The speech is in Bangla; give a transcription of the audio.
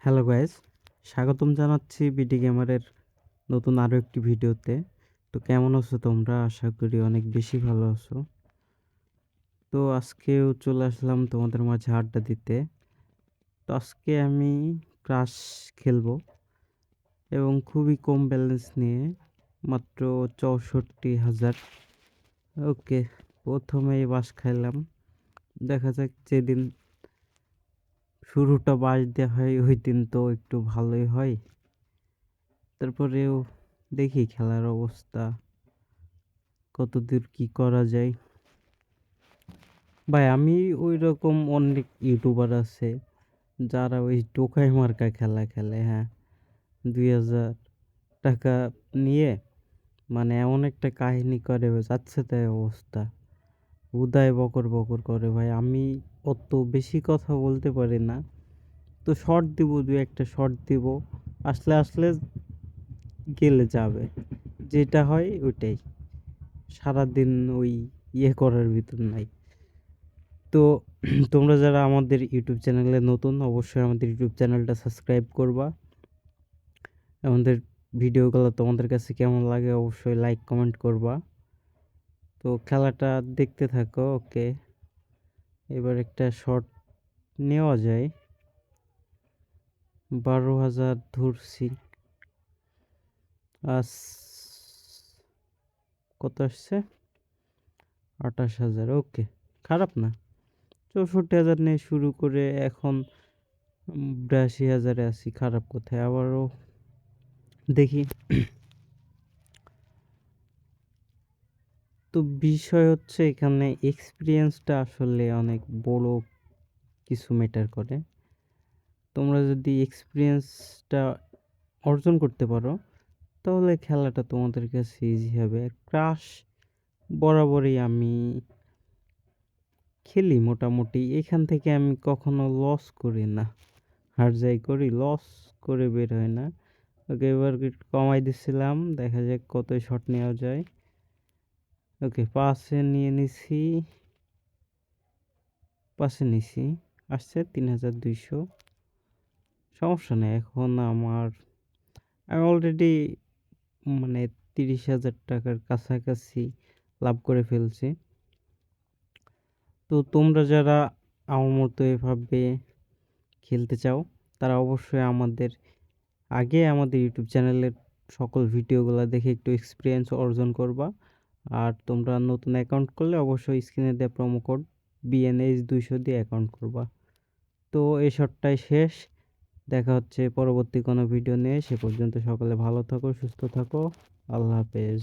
হ্যালো গাইস, স্বাগতম জানাচ্ছি বিডি গেমারের নতুন আরো একটি ভিডিওতে। তো কেমন আছো তোমরা? আশা করি অনেক বেশি ভালো আছো। তো আজকেও চলে আসলাম তোমাদের মাঝে আড্ডা দিতে। তো আজকে আমি ক্রাশ খেলবো এবং খুবই কম ব্যালেন্স নিয়ে, মাত্র 64,000। ওকে, প্রথমেই বাস খাইলাম। দেখা যাক, যেদিন শুরুটা বাস দেওয়া হয় ওই দিন তো একটু ভালোই হয়। তারপরেও দেখি খেলার অবস্থা কতদূর কি করা যায়। ভাই, আমি ওই রকম অনেক ইউটিউবার আছে যারা ওই টোকাই মার্কা খেলা খেলে। হ্যাঁ, 2,000 টাকা নিয়ে মানে এমন একটা কাহিনী করে, যাচ্ছে তাই অবস্থা, উদয় বকর বকর করে। ভাই, আমি অত বেশি কথা বলতে পারি না, তো শর্ট দিব, দু একটা শর্ট দিব, আসলে আসলে গেলে যাবে, যেটা হয় ওইটাই। সারাদিন ওই করার ভিতর নাই। তো তোমরা যারা আমাদের ইউটিউব চ্যানেলে নতুন, অবশ্যই আমাদের ইউটিউব চ্যানেলটা সাবস্ক্রাইব করবা। আমাদের ভিডিওগুলো তোমাদের কাছে কেমন লাগে অবশ্যই লাইক কমেন্ট করবা। তো খেলাটা দেখতে থাকো। ওকে, এবার একটা শট নেওয়া যায়। 12,000 ধরছি। আস কত আসছে? 28,000। ওকে, খারাপ না। 64,000 নিয়ে শুরু করে এখন 82,000-এ আছি, খারাপ কোথায়। আবারও দেখি। তো বিষয় হচ্ছে এখানে এক্সপিরিয়েন্সটা আসলে অনেক বড় কিছু ম্যাটার করে। তোমরা যদি এক্সপিরিয়েন্সটা অর্জন করতে পারো তাহলে খেলাটা তোমাদের কাছে ইজি হবে। ক্রাশ বরাবরই আমি খেলি মোটামুটি, এখান থেকে আমি কখনো লস করি না, হার যাই করি, লস করে বের হয় না। ওকে, এবার একটু কমাই দিচ্ছিলাম, দেখা যাক কত শট নেওয়া যায়। ওকে, পাশে নিয়ে নিছি, পাশে নিছি, আসছে 3,200। সমস্যা নেই, এখন আমি অলরেডি মানে 30,000 টাকার কাছাকাছি লাভ করে ফেলছি। তো তোমরা যারা আমার মতো এভাবে খেলতে চাও তারা অবশ্যই আমাদের ইউটিউব চ্যানেলের সকল ভিডিওগুলো দেখে একটু এক্সপিরিয়েন্স অর্জন করবা। আর তোমরা নতুন অ্যাকাউন্ট করলে অবশ্যই স্ক্রিনে দেওয়া প্রোমো কোড BNH 200 দিয়ে অ্যাকাউন্ট করবা। তো এই শটটাই শেষ। দেখা হচ্ছে পরবর্তী কোনো ভিডিও নিয়ে। সে পর্যন্ত সকলে ভালো থাকো, সুস্থ থাকো। আল্লাহ হাফেজ।